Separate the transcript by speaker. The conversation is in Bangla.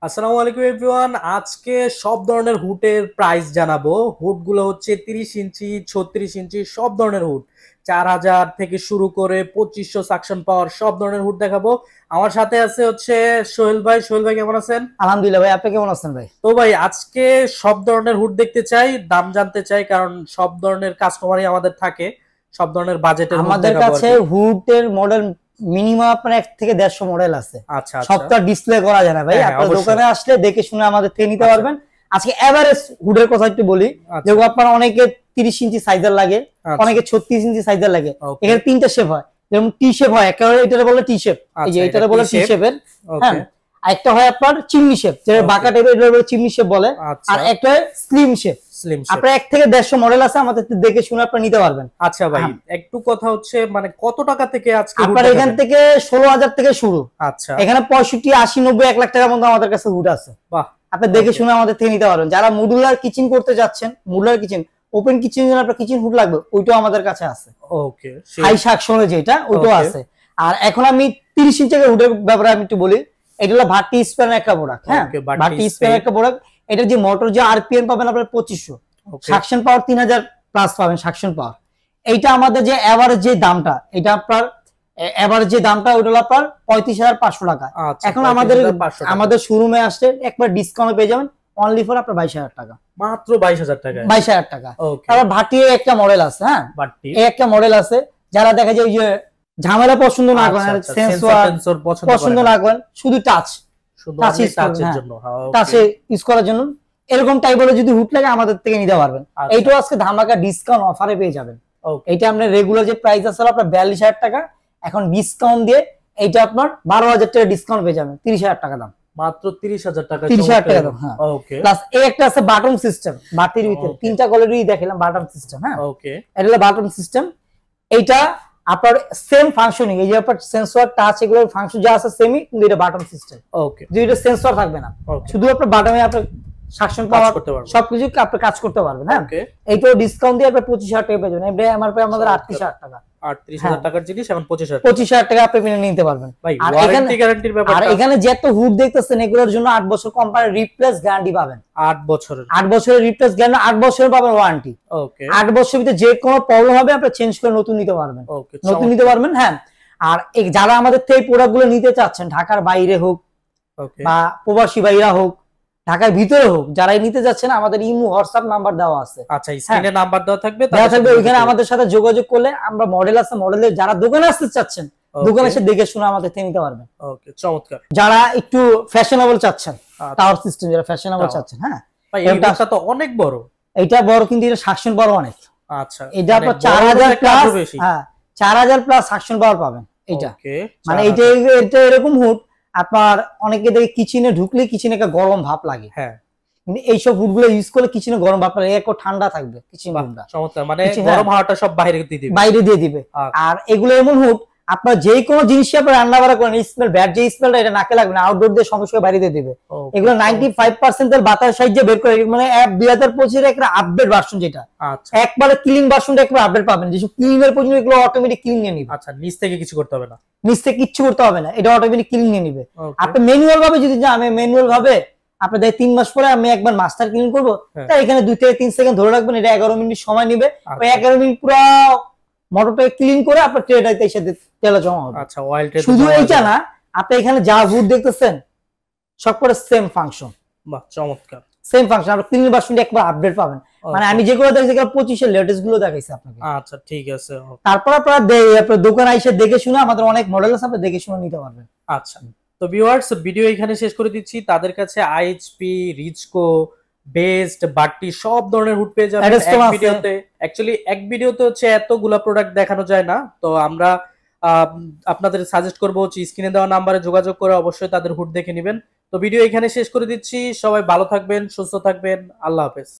Speaker 1: আসসালামু আলাইকুম এভরিওয়ান। আজকে সব ধরনের হুটের প্রাইস জানাবো। হুডগুলো হচ্ছে 30 ইঞ্চি, 36 ইঞ্চি, সব ধরনের হুড। 4000 থেকে শুরু করে 2500 সাকশন পাওয়ার সব ধরনের হুড দেখাবো। আমার সাথে আছে হচ্ছে সোহেল ভাই। সোহেল ভাই কেমন আছেন?
Speaker 2: আলহামদুলিল্লাহ ভাই, আপনি কেমন আছেন ভাই?
Speaker 1: তো ভাই আজকে সব ধরনের হুড দেখতে চাই, দাম জানতে চাই, কারণ সব ধরনের কাস্টমারই আমাদের থাকে। সব ধরনের বাজেটের হুড
Speaker 2: আমাদের
Speaker 1: দেখাবো আর
Speaker 2: কাছে
Speaker 1: কি।
Speaker 2: হুডের মডেল মিনিমাম আপনার 1 থেকে 150 মডেল আছে।
Speaker 1: আচ্ছা
Speaker 2: সব
Speaker 1: আচ্ছা।
Speaker 2: তো ডিসপ্লে করা যায় না ভাই,
Speaker 1: হ্যাঁ হ্যাঁ,
Speaker 2: আপনার
Speaker 1: অবশ্যই।
Speaker 2: দোকানে আসলে দেখে শুনে আমাদের থেকে নিতে
Speaker 1: আচ্ছা
Speaker 2: পারবেন। আজকে এভারেজ হুডের কথা একটু বলি।
Speaker 1: আচ্ছা
Speaker 2: যেগুলো আপনার অনেকে 30 ইঞ্চি সাইজের লাগে,
Speaker 1: আচ্ছা।
Speaker 2: অনেকে 36 ইঞ্চি সাইজের লাগে।
Speaker 1: ওকে।
Speaker 2: এখানে তিনটা শেপ হয়, যেমন টি শেপ হয়, একেবারে এটারে বলে টি শেপ, এই যে
Speaker 1: আচ্ছা, এটা
Speaker 2: এটারে
Speaker 1: টি
Speaker 2: বলে টি
Speaker 1: শেপ।
Speaker 2: শেপের। হ্যাঁ,
Speaker 1: ওকে।
Speaker 2: একটা হয় আপনার চিমনি শেপ, যেটা
Speaker 1: ওকে।
Speaker 2: বাঁকা টাইপের, এটা বলে চিমনি শেপ বলে।
Speaker 1: আচ্ছা।
Speaker 2: আর একটা হয় স্লিম শেপ।
Speaker 1: Slim shape.
Speaker 2: আপনার 1 থেকে 150 মডেল আছে, আমাদের থেকে দেখে শুনে আপনারা নিতে পারবেন।
Speaker 1: আচ্ছা ভাই,
Speaker 2: হ্যাঁ।
Speaker 1: একটু কথা হচ্ছে মানে কত টাকা থেকে আজকে হুড
Speaker 2: আপনার এখান
Speaker 1: দেখাবেন?
Speaker 2: থেকে 16,000 থেকে শুরু।
Speaker 1: আচ্ছা।
Speaker 2: এখানে 65, 80, 90, 1 লাখ টাকার মধ্যে আমাদের কাছে হুড আছে।
Speaker 1: বাহ।
Speaker 2: আপনি দেখে
Speaker 1: ওকে।
Speaker 2: শুনে আমাদের থেকে নিতে পারবেন। যারা মডুলার কিচেন করতে যাচ্ছেন, মডুলার কিচেন, ওপেন কিচেন জন্য আপনার কিচেন হুড লাগবে, ওইটাও আমাদের কাছে আছে।
Speaker 1: ওকে।
Speaker 2: হাই সাকশনে যেটা, ওইটাও
Speaker 1: ওকে।
Speaker 2: আছে। আর এখন আমি 30 ইঞ্চি হুডের ব্যাপারে আমি একটু বলি। এটা হলো ভাটি স্প্যানের একটা প্রোডাক্ট। হ্যাঁ,
Speaker 1: ওকে, বাটি
Speaker 2: ভাটি স্প্যানের
Speaker 1: স্পেন।
Speaker 2: একটা প্রোডাক্ট। এটার যে মোটর, যে আরপিএম পাবেন আপনার 2500,
Speaker 1: ওকে।
Speaker 2: সাকশন পাওয়ার 3000 প্লাস পাবেন সাকশন পাওয়ার। এইটা আমাদের যে এভারেজ যে দামটা, এটা আপনার এভারেজ যে দামটা ওইটা হলো আপনার 35,500 টাকা।
Speaker 1: আচ্ছা,
Speaker 2: এখন আমাদের
Speaker 1: 35,500 টাকা।
Speaker 2: আমাদের শোরুমে আসলে একবার ডিসকাউন্ট পেয়ে যাবেন, অনলি ফর আপনার 22,000 টাকা।
Speaker 1: মাত্র 22,000 টাকায়?
Speaker 2: 22,000 টাকা।
Speaker 1: ওকে।
Speaker 2: তারপর ভাটিয়ে একটা মডেল আছে। হ্যাঁ,
Speaker 1: বাটি।
Speaker 2: এই একটা মডেল আছে। যারা দেখা যায় ওই যে ঝামেলা পছন্দ না করেন,
Speaker 1: আচ্ছা, আচ্ছা,
Speaker 2: সেন্সর
Speaker 1: টেন্সর
Speaker 2: পছন্দ না করেন, শুধু টাচ
Speaker 1: শুধু
Speaker 2: টাচ
Speaker 1: আপনি
Speaker 2: ইউজ করবেন।
Speaker 1: টাচের
Speaker 2: হ্যাঁ,
Speaker 1: জন্য। হ্যাঁ, ওকে।
Speaker 2: টাচে ইউজ করার জন্য এরকম টাইপের যদি হুড লাগে আমাদের থেকে নিতে পারবেন।
Speaker 1: আচ্ছা।
Speaker 2: এইটাও আজকে ধামাকা ডিসকাউন্ট অফারে পেয়ে যাবেন।
Speaker 1: ওকে।
Speaker 2: এইটা আপনার রেগুলার যে প্রাইস আছে আপনার 42,000 টাকা, এখন ডিসকাউন্ট দিয়ে এইটা আপনার 12,000 টাকা ডিসকাউন্ট পেয়ে যাবেন, 30,000 টাকা দাম।
Speaker 1: মাত্র 30,000 টাকা?
Speaker 2: 30,000 টাকা দাম। হ্যাঁ,
Speaker 1: ওকে।
Speaker 2: প্লাস এই একটা আছে বাটন সিস্টেম, বাটির ভিতরে
Speaker 1: Okay.
Speaker 2: 3টা কোয়ালিটি দেখালাম বাটন সিস্টেম। হ্যাঁ,
Speaker 1: ওকে।
Speaker 2: এটা হলো বাটন সিস্টেম। এইটা আপনার সেম ফাংশনিং, এই যে আপনার সেন্সর টাচ এগুলোর ফাংশন যা আছে সেমই, কিন্তু এটা বাটন সিস্টেম।
Speaker 1: ওকে।
Speaker 2: যে এটা সেন্সর থাকবে না,
Speaker 1: ওকে।
Speaker 2: শুধু আপনার বাটনে আপনার সাকশন
Speaker 1: কাজ
Speaker 2: পাওয়ার
Speaker 1: করতে পারবেন।
Speaker 2: সবকিছু আপনি কাজ করতে পারবেন। হ্যাঁ,
Speaker 1: ওকে।
Speaker 2: এইটাও ডিসকাউন্ট দিয়ে আপনার 25,000 টাকা পেয়ে যাবেন। এটা এমআরপি আমাদের 38,000 টাকা।
Speaker 1: 38,000 টাকার জিনিস এখন 25,000 টাকা।
Speaker 2: 25,000 টাকা আপনি কিনে নিতে পারবেন।
Speaker 1: ভাই
Speaker 2: আর
Speaker 1: ওয়ারেন্টি
Speaker 2: এখানে
Speaker 1: গ্যারান্টির
Speaker 2: আর
Speaker 1: ব্যাপারটা?
Speaker 2: এখানে যে এত হুড দেখতেছেন, এগুলোর জন্য 8 বছর কোম্পানির রিপ্লেস গ্যারান্টি পাবেন।
Speaker 1: 8 বছরের?
Speaker 2: 8 বছরের রিপ্লেস গ্যারান্টি, 8 বছরের পাবেন ওয়ারেন্টি।
Speaker 1: ওকে।
Speaker 2: 8 বছরের ভিতরে যে কোনো প্রবলেম হবে আপনি চেঞ্জ করে নতুন নিতে পারবেন।
Speaker 1: ওকে।
Speaker 2: নতুন নিতে পারবেন। হ্যাঁ, আর যারা আমাদের থেকে প্রোডাক্ট গুলো নিতে চাচ্ছেন, ঢাকার বাইরে হোক
Speaker 1: ওকে।
Speaker 2: বা প্রবাসী ভাইরা হোক, ঢাকার ভিতরে হোক, যারাই নিতে যাচ্ছেন, আমাদের ইমো হোয়াটসঅ্যাপ নাম্বার দেওয়া আছে।
Speaker 1: আচ্ছা, স্ক্রিনে নাম্বার দেওয়া থাকবে,
Speaker 2: দেওয়া থাকবে,
Speaker 1: সাথে
Speaker 2: ওইখানে
Speaker 1: যোগাযোগ
Speaker 2: আমাদের সাথে যোগাযোগ করলে আমরা মডেল আছে, মডেলের যারা দোকানে আসতে চাচ্ছেন,
Speaker 1: Okay.
Speaker 2: দোকানে এসে দেখে শুনে আমাদের থেকে নিতে পারবেন।
Speaker 1: ওকে, চমৎকার।
Speaker 2: যারা একটু ফ্যাশনেবল চাচ্ছেন,
Speaker 1: আচ্ছা।
Speaker 2: টাওয়ার সিস্টেম যারা ফ্যাশনেবল
Speaker 1: টাওয়ার।
Speaker 2: চাচ্ছেন, হ্যাঁ,
Speaker 1: ভাই এই হুডটা তো অনেক বড়।
Speaker 2: এইটা বড়, কিন্তু এটা সাকশন পাওয়ার অনেক।
Speaker 1: আচ্ছা,
Speaker 2: এটা
Speaker 1: মানে
Speaker 2: আপনার
Speaker 1: বড়
Speaker 2: 4,000
Speaker 1: হলে
Speaker 2: প্লাস।
Speaker 1: কাজও বেশি।
Speaker 2: হ্যাঁ, 4,000 প্লাস সাকশন পাওয়ার পাবেন এটা।
Speaker 1: ওকে।
Speaker 2: মানে এটা এটা এরকম হুড আপনার অনেকে দেখে কিচেনে ঢুকলে কিচেনে একটা গরম ভাব লাগে,
Speaker 1: হ্যাঁ।
Speaker 2: কিন্তু এইসব হুড গুলো ইউজ করলে কিচেনে গরম ভাব লাগে, একটু ঠান্ডা থাকবে কিচেন
Speaker 1: বাহ,
Speaker 2: রুমটা,
Speaker 1: চমৎকার। মানে
Speaker 2: কিছু-
Speaker 1: গরম
Speaker 2: হ্যাঁ।
Speaker 1: হাওয়াটা সব বাইরে দিয়ে দিবে।
Speaker 2: বাইরে দিয়ে দিবে।
Speaker 1: আচ্ছা।
Speaker 2: আর এগুলো এমন হুড আপনার যে কোনো জিনিস আপনি রান্না বাড়া করেন, স্মেল ব্যাড যে স্মেলটা এটা নাকে লাগবে না, আউটডোর দিয়ে সমস্যা বাইরে দিয়ে দিবে।
Speaker 1: ওকে,
Speaker 2: এগুলো 95% এর বাতাস সাহায্যে বের করে, মানে 2025 এর একটা আপডেট ভার্সন, যেটা
Speaker 1: আচ্ছা।
Speaker 2: একবারে ক্লিন ভার্সনটা একবার আপডেট পাবেন, যেসব ক্লিনের পর্যন্ত এগুলো অটোমেটিক ক্লিন নিয়ে নিবে।
Speaker 1: আচ্ছা, নিচ থেকে কিছু করতে হবে না?
Speaker 2: নিচ থেকে কিচ্ছু করতে হবে না, এটা অটোমেটিক ক্লিন নিয়ে নিবে।
Speaker 1: ওকে।
Speaker 2: আপনি ম্যানুয়াল ভাবে যদি যান, আমি ম্যানুয়াল ভাবে আপনি 3 মাস পরে আমি একবার মাস্টার ক্লিন করবো,
Speaker 1: হ্যাঁ।
Speaker 2: তাই এখানে 2 থেকে 3 সেকেন্ড ধরে রাখবেন, এটা 11 মিনিট সময় নিবে।
Speaker 1: আচ্ছা।
Speaker 2: ওই 11 মিনিট পুরো মোটরটা ক্লিন করে আপনার ট্রেটাতে এসে তেল জমা হবে।
Speaker 1: আচ্ছা, অয়েল ট্রে
Speaker 2: শুধু এইটা না, আপনি এখানে যা হুড দেখতেছেন সব করে সেম ফাংশন,
Speaker 1: বাহ, চমৎকার।
Speaker 2: Same function. আপনি ক্লিন ভার্সনটা একবার আপডেট পাবেন। মানে আমি যেগুলো দেখছি 25 এর লেটেস্ট গুলো দেখাইছি আপনাকে।
Speaker 1: আচ্ছা, ঠিক আছে।
Speaker 2: তারপর আপনার দোকানে এসে দেখে শুনে, আমাদের অনেক মডেল আছে, আপনি দেখে শুনে নিতে পারবেন।
Speaker 1: আচ্ছা, তো ভিউয়ার্স ভিডিও এখানে শেষ করে দিচ্ছি। তাদের কাছে আইএইচপি, রিচকো, বেস্ট, বাট্টি সব ধরনের হুড পেয়ে যাবেন
Speaker 2: Ariston
Speaker 1: এক
Speaker 2: আছে।
Speaker 1: ভিডিওতে। অ্যাকচুয়ালি এক ভিডিওতে হচ্ছে এতগুলা প্রোডাক্ট দেখানো যায় না, তো আমরা আহ, আপনাদের সাজেস্ট করবো হচ্ছে স্ক্রিনে দেওয়া নাম্বারে যোগাযোগ করে অবশ্যই তাদের হুড দেখে নেবেন। তো ভিডিও এখানে শেষ করে দিচ্ছি। সবাই ভালো থাকবেন, সুস্থ থাকবেন। আল্লাহ হাফেজ।